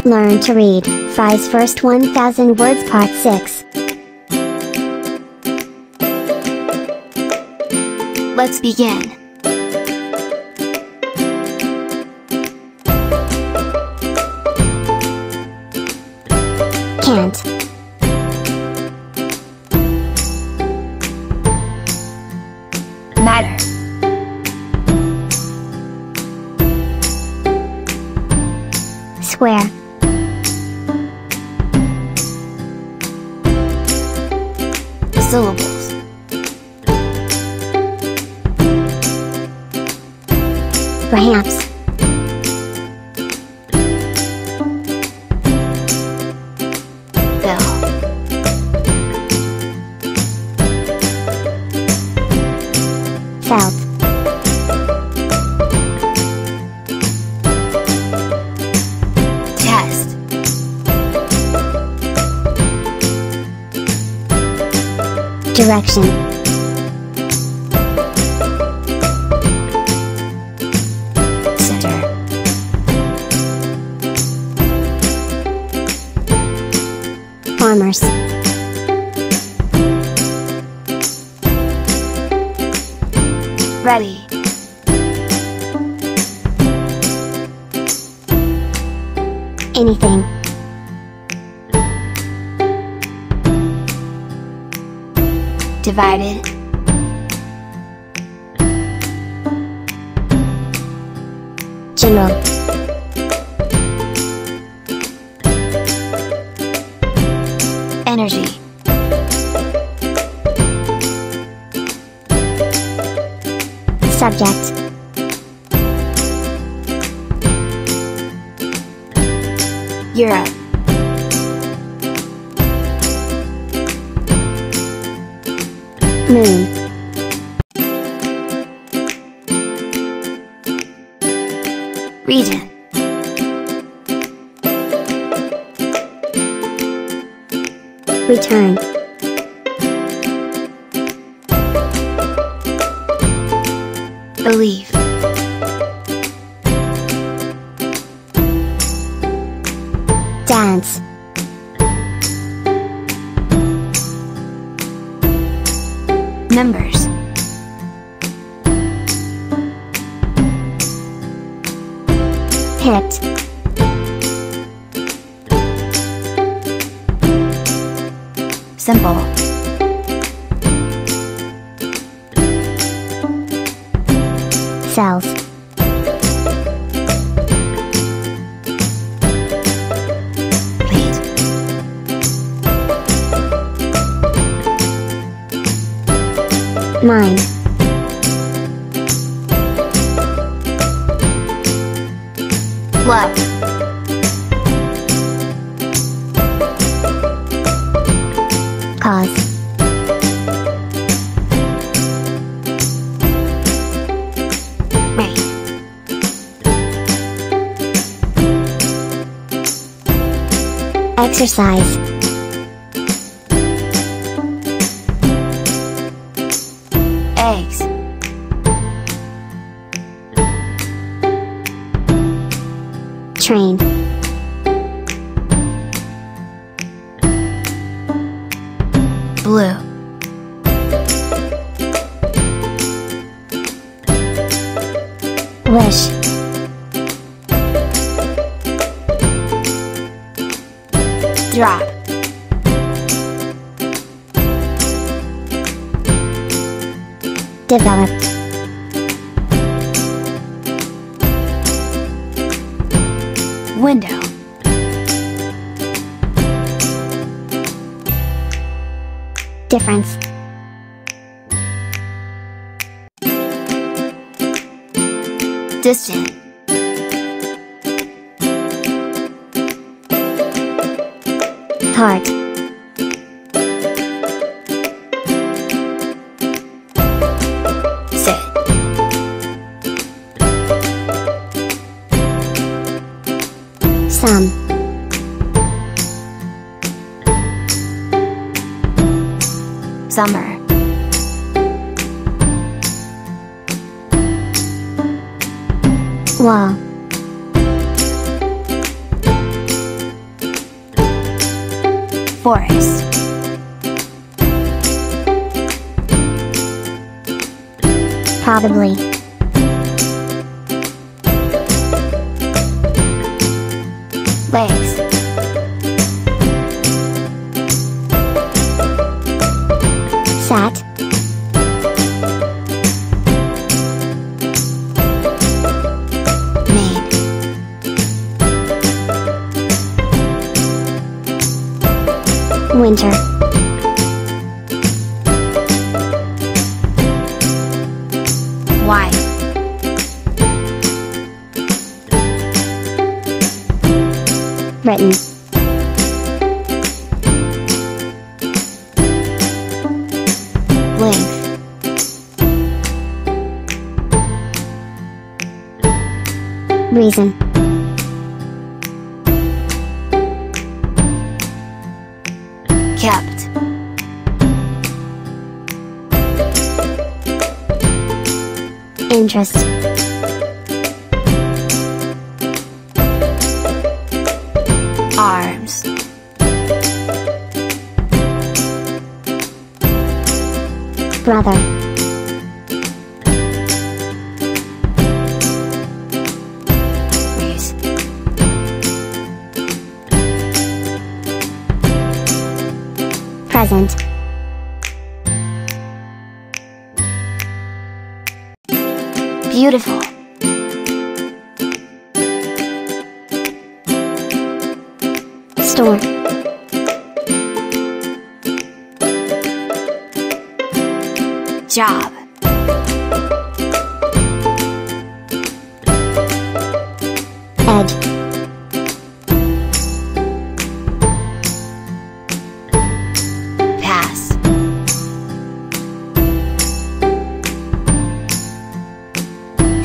Learn to read, Fry's first 1000 words part 6. Let's begin. Can't. Matter. Square. Syllables. Perhaps. Fill. Felt. Test. Direction. Center. Farmers. Ready. Anything. Divided. General. Energy. Subject. Europe. Moon. Region. Return. Believe. Dance. Numbers. Picked. Simple. Cells. Plate. Mind. Love. Cause. Rate. Exercise. Eggs. Train. Blue. Wish. Drop. Develop. Window. Difference. Distant. Heart. Sit. Some. Summer. Wall. Forest. Probably. Legs. Sat. Made. Winter. Wide. Written. Length. Reason. Kept. Interest. Arms. Brother. Raise. Present. Beautiful. Store. Job. Edge. Pass.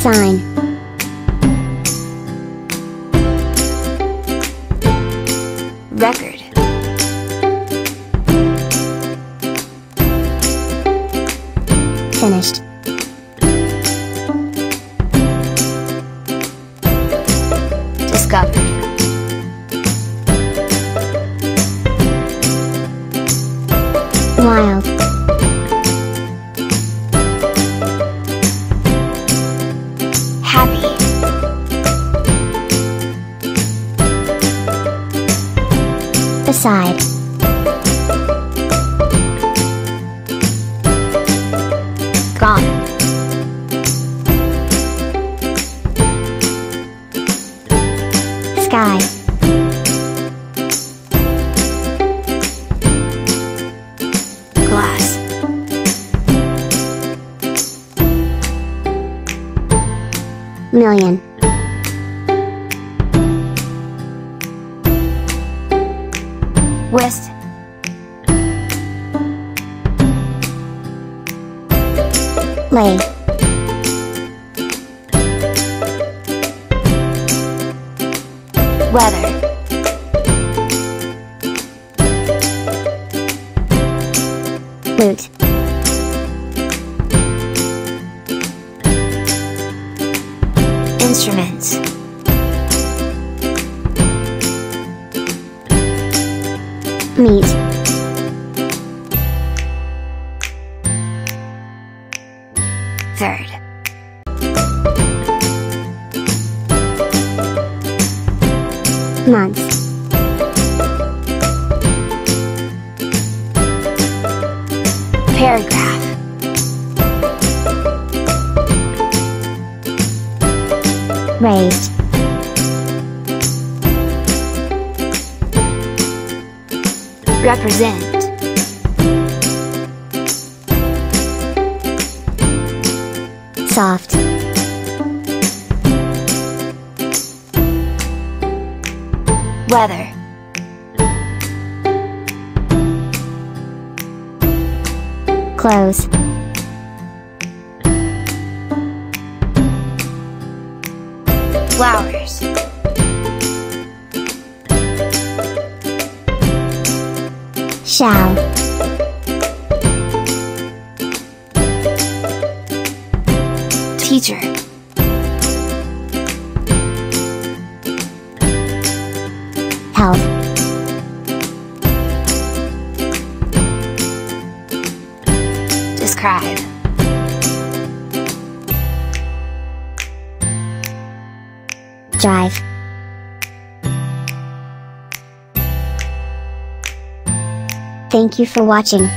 Sign. Record. Finished. Discovered. Wild. Happy. Beside. Gone. Sky. Glass. Million. West. Lay. Weather. Loot. Instruments. Meat. Third. Months. Paragraph. Raised. Represent. Soft. Weather. Close. Flowers. Shall. Teacher. Health. subscribe. Drive. Thank you for watching.